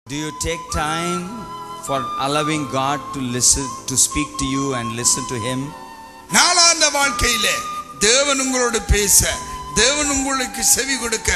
Do you take time for allowing God to listen, to speak to you and listen to Him? நாளாந்த வாழ்க்கையிலே தேவன் உங்களோடு பேச, தேவன் உங்களுக்கு செவி கொடுக்க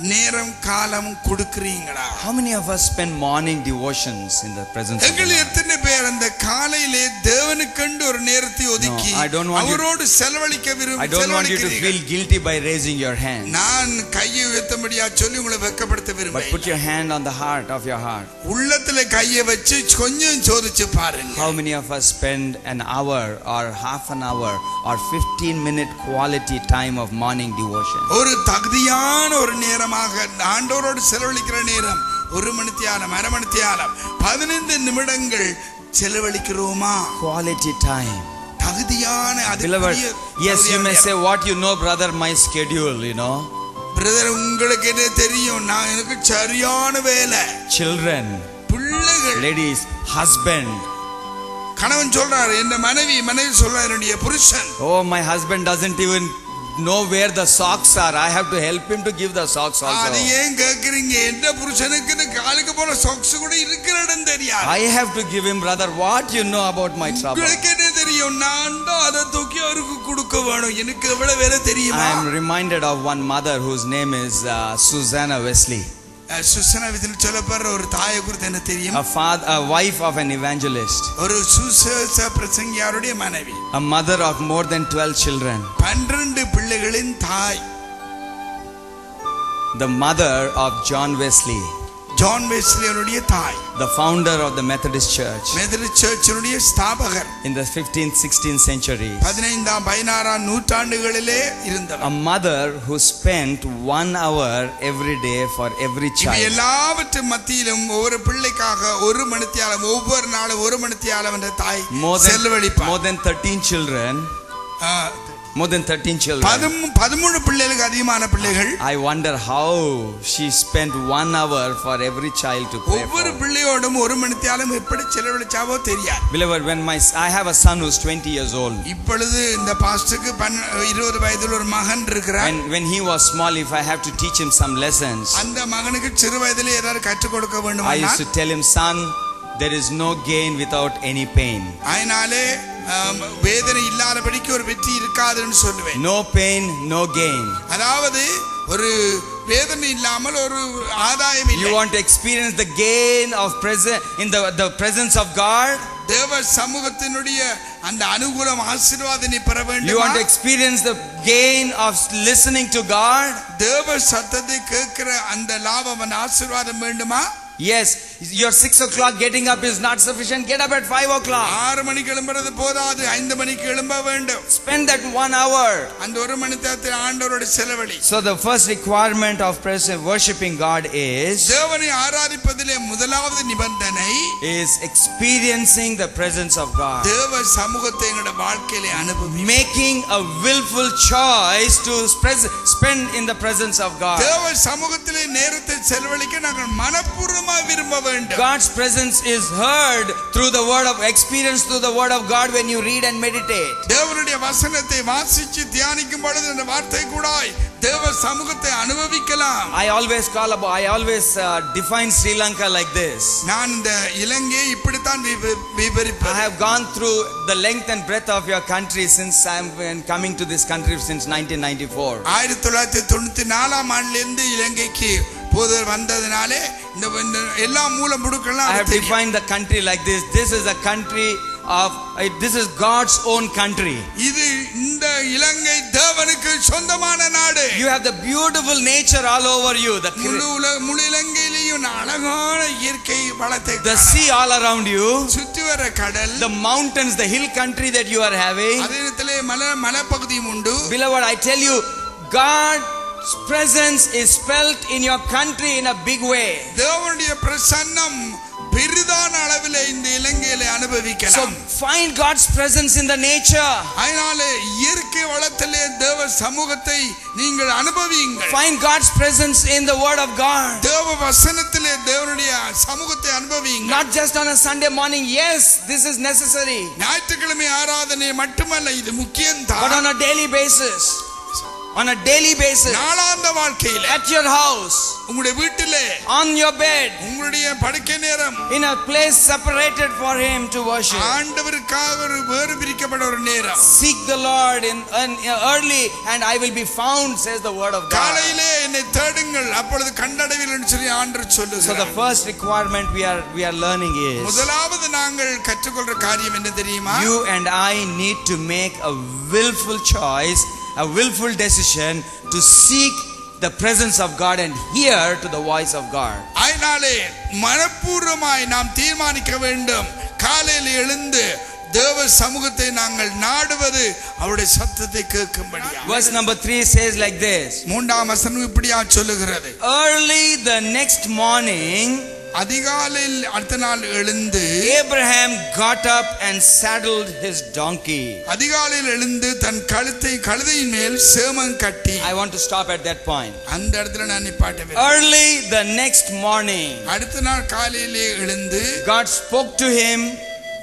நேரம் காலம் கொடுக்கிறீங்களா? How many of us spend morning devotions in the presence of எங்கள் God? எத்தனை பேர் அந்த காலையிலே தேவனுக்கென்று ஒரு நேரத்தை ஒதுக்கி அவரோடு செலவழிக்க I don't want you to feel guilty by raising your hand. நான் கையை உயர்த்தபடியா சொல்லி உங்களை வெட்கப்படுத்த But விரும்புகிறேன். put your hand on the heart of your heart. உள்ளத்திலே கையை வச்சு கொஞ்சம் சோதிச்சு பாருங்க. How many of us spend an hour or half an hour or 15-minute quality time of morning devotion? ஒரு தகுதியான ஒரு நேரமாக ஆண்டவரோடு செலவழிக்கிற நேரம் 1 மணித்தியாலம், அரை மணித்தியாலம், 15 நிமிடங்கள் செலவழிக்கிறோமா? Quality time. தகுதியான Beloved, yes, you may say, what you know, brother, my schedule, you know. Brother, உங்களுக்கு என்ன தெரியும்? நான் எனக்கு சரியான வேலை. Children, பிள்ளைகள், ladies, husband. கணவன் சொல்றாரு, என் மனைவி சொல்றாரு, என்னுடைய புருஷன், Oh, my husband doesn't even know where the socks are. I have to help him to give the socks also. அது ஏன் கேக்குறீங்க? எந்த புருஷனுக்கு காலுக்கு போற சாக்ஸ் கூட இருக்கிற இடம் தெரியாது. I have to give him, brother, what you know about my trouble. உங்களுக்கு என்ன தெரியும்? நான் தான் அதை தூக்கி அவருக்கு கொடுக்க வேணும். எனக்கு எவ்வளவு வேலை தெரியுமா? I am reminded of one mother whose name is Susanna Wesley. Susanna விதில் சொல்லப்படுற ஒரு தாயை குறித்து என்ன தெரியும்? A wife of an evangelist. ஒரு சுசேஷ பிரசங்கியாருடைய மனைவி. A mother of more than 12 children. 12 பிள்ளைகளின் தாய். The mother of John Wesley. John வெஸ்லியனுடைய தாய். The founder of the Methodist Church. Methodist சர்ச்சினுடைய ஸ்தாபகர். In the 15th, 16th centuries. 15ஆம் 16ஆம் நூற்றாண்டுகளிலே இருந்தவர். A mother who spent 1 hour every day for every child. எல்லாவற்றின் மத்தியிலும் ஒவ்வொரு பிள்ளைக்காக 1 மணித்தியாலம், ஒவ்வொரு நாளும் 1 மணித்தியாலம் என்ற தாய் செலவழிப்பார். More than 13 children. More than 13 children. 13 பிள்ளைகளுக்கு அதிகமான பிள்ளைகள். I wonder how she spent 1 hour for every child to pray for. ஒவ்வொரு பிள்ளையோடும் 1 மணித்தியாலம் எப்படி செலவழிச்சாவோ தெரியாது. Beloved, I have a son who's 20 years old. இப்பொழுது இந்த பாஸ்டருக்கு 20 வயதுள்ள ஒரு மகன் இருக்கிறார். When he was small, if I have to teach him some lessons, அந்த மகனுக்கு சிறு வயதிலே ஏதாவது கற்றுக் கொடுக்க வேண்டும். I used to tell him, son, there is no gain without any pain. அதனாலே வேதனை இல்லாதபடிக்கு ஒரு வெற்றி இருக்காதுன்னு சொல்லுவேன். No pain, no gain. அதாவது ஒரு வேதனை இல்லாமல் ஒரு ஆதாயம் இல்லை. You want to experience the gain of in the presence of God? தேவ சமூகத்தினுடைய அந்த அனுகூலம் ஆசீர்வாதத்தை பெற வேண்டும். You want to experience the gain of listening to God? தேவ சத்தத்தை கேட்கிற அந்த லாபம் அந்த ஆசீர்வாதம் வேண்டுமா? Yes, your 6 o'clock getting up is not sufficient. Get up at 5 o'clock. 6 மணிக்கு எழும்புறது போதாது, 5 மணிக்கு எழும்ப வேண்டும். Spend that 1 hour. அந்த 1 மணி நேரத்தை ஆண்டவரோடு செலவழி. So the first requirement of worshiping God is தேவனை ஆராதிப்பதிலே முதலாவது நிபந்தனை is experiencing the presence of God. தேவ சமூகத்தை எங்களுடைய வாழ்க்கையிலே அனுபவி. Making a willful choice to spend in the presence of God. தேவ சமூகத்திலே நேரத்தை செலவழிக்க நாங்கள் மனப்பூர்வமாக விரும்ப வேண்டும். God's presence is heard through the word of experience, through the word of God when you read and meditate. தேவனுடைய வசனத்தை வாசித்து தியானிக்கும் பொழுது அந்த வார்த்தை கூடாய் தேவ சமூகத்தை அனுபவிக்கலாம். I always define Sri Lanka like this. நான் இந்த இலங்கையை இப்படி தான் விவரிப்பேன். I have gone through the length and breadth of your country since I am coming to this country since 1994. 1994ஆம் ஆண்டிலிருந்து இலங்கைக்கு போது வந்ததனாலே இந்த எல்லா மூல முடுக்கெல்லாம் I have defined the country like this. This is a country of this is God's own country. இது இந்த இலங்கை தேவனுக்கு சொந்தமான நாடு. You have the beautiful nature all over you. முழு இலங்கையிலேயும் அழகான இயற்கை வளத்தை, the sea all around you, சுற்றி வர கடல், the mountains, the hill country that you are having. அதேனத்திலே மலைப்பகுதியும் உண்டு. Beloved, I tell you, God's presence is felt in your country in a big way. தேவனுடைய பிரசன்னம் பெரிதான அளவிலே இந்த இலங்கையிலே அனுபவிக்கலாம். So find God's presence in the nature. அதனாலே இயற்கை வளத்திலே தேவ சமூகத்தை நீங்கள் அனுபவியுங்கள். Find God's presence in the word of God. தேவ வசனத்திலே தேவனுடைய சமூகத்தை அனுபவியுங்கள். Not just on a Sunday morning. Yes, this is necessary. ஞாயிற்றுக்கிழமை ஆராதனை மட்டுமல்ல, இது முக்கியம் தான். But on a daily basis. on a daily basis, நாளாந்த வாழ்க்கையிலே, at your house, உங்களுடைய வீட்டிலே, on your bed, உங்களுடைய படுக்கை நேரம், in a place separated for him to worship. ஆண்டவருக்காக ஒரு வேறு பிரிக்கப்பட்ட ஒரு நேரம். Seek the Lord in early and I will be found, says the word of God. காலையிலே என்னை தேடுங்கள் அப்பொழுது கண்டடைவீர்கள் என்று சொல்லி ஆண்டவர் சொல்லுகிறார். So the first requirement we are learning is, முதலாவது நாங்கள் கற்றுக்கொள்ற காரியம் என்ன தெரியுமா? you and I need to make a willful choice, a willful decision to seek the presence of God and hear to the voice of God. அதனாலே மனப்பூர்வமாய் நாம் தீர்மானிக்க வேண்டும், காலையில் எழுந்து தேவ சமூகத்தை நாங்கள் நாடுவது அவருடைய சத்தத்தை கேட்கும்படியா. Verse number 3 says like this. மூன்றாம் வசனம் இப்படியா சொல்லுகிறது. Early the next morning, அதிகாலையில் அடுத்த நாள் எழுந்து Abraham got up and saddled his donkey. அதிகாலையில் எழுந்து தன் கழுதையின் மேல் சேமம் கட்டி. I want to stop at that point. அந்த இடத்துல நான் நிப்பாட்டுவேன். Early the next morning, அடுத்த நாள் காலையிலே எழுந்து God spoke to him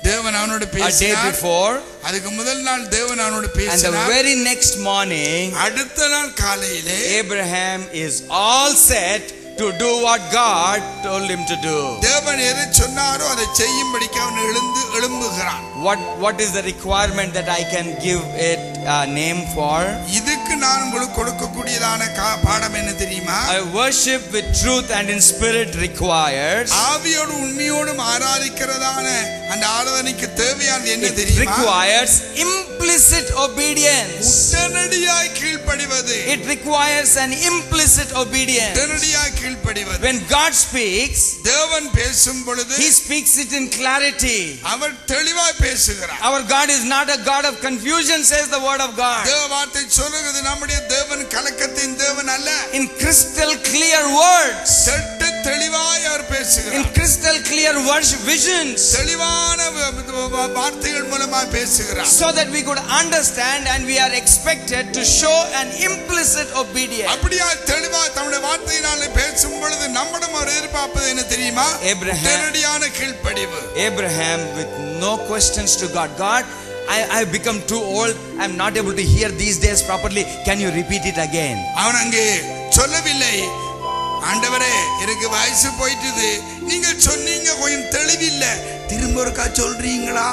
தேவன் அவனோடு a day பேசினார். before, அதுக்கு முதல் நாள் தேவன் அவனோடு and the பேசினார். very next morning, அடுத்த நாள் காலையிலே Abraham is all set to do what God told him to do. தேவன் எதை சொன்னாரோ அதை செய்யும்படிக்கு அவன் எழும்புகிறான். What is the requirement that I can give it a name for? இதுக்கு நான் உங்களுக்கு கொடுக்கக்கூடியதான பாடம் என்ன தெரியுமா? I worship with truth and in spirit requires, ஆவியோடு உண்மையோடும் ஆராதிக்கிறதான அந்த ஆராதனைக்கு தேவையானது என்ன தெரியுமா? requires implicit obedience. உடனடியாய் கீழ்ப்படிவது. It requires an implicit obedience. உடனடியாய் கீழ்ப்படிவது. When God speaks, தேவன் பேசும் பொழுது he speaks it in clarity. அவர் தெளிவாய் பேசுகிறார். Our God is not a God of confusion, says the word of God. தேவ வார்த்தை சொல்லுகிறது நம்முடைய தேவன் கலக்கத்தின் தேவன் அல்ல. In crystal clear words, சட்ட தெளிவாய் அவர் பேசுகிறார். in crystal clear visions, தெளிவான வார்த்தைகள் மூலமாக பேசுகிறார். so that we could understand and we are expected to show an implicit obedience. அப்படியே தெளிவாய் தம்முடைய வார்த்தையினாலே பேசும் பொழுது நம்மிடம் அவர் எதிர்பார்ப்பது என்ன தெரியுமா? நேரடியான கீழ்ப்படிவு. Abraham with no questions to God. God, I become too old. I'm not able to hear these days properly. Can you repeat it again? அவன் அங்கே சொல்லவில்லை, ஆண்டவரே எனக்கு வயசு போயிட்டுது, நீங்க சொன்னீங்க கொஞ்சம் தெளிவில்லை, திரும்ப ஒருக்கா சொல்றீங்களா?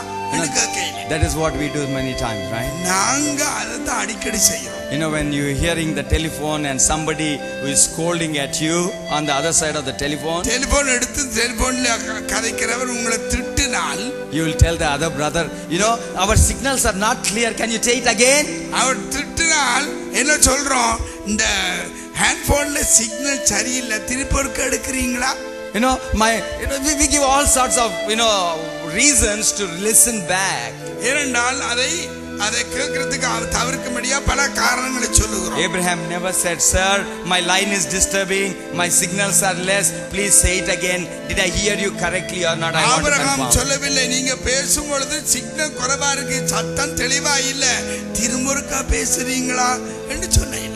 That is what we do many times, right? நாங்க அதை அடிக்கடி செய்யறோம். You know, when you're hearing the telephone and somebody who is scolding at you on the other side of the telephone, எடுத்து டெலிபோன்ல கதைக்கிறவர் உங்களை திட்டினால், you will tell the other brother, you know, our signals are not clear, can you say it again? அவர் திட்டினால் என்ன சொல்றோம்? இந்த ஹேண்ட்போன்ல signal சரியில்லை, திருப்பி எடுக்கிறீங்களா? You know, we give all sorts of, reasons to listen back. ஏனென்றால் அதை கேட்கிறதுக்கு தவிர்க்கும்படியா பல காரணங்களை சொல்லுகிறோம். Abraham never said, sir, my line is disturbing, my signals are less, please say it again. Did I hear you correctly or not? I want to confirm. Abraham சொல்லவில்லை, நீங்க பேசும் பொழுது signal குறைவா இருக்கு, சத்தம் தெளிவா இல்ல, திரும்ப ஒருக்கா பேசுறீங்களா என்று சொன்னேன்.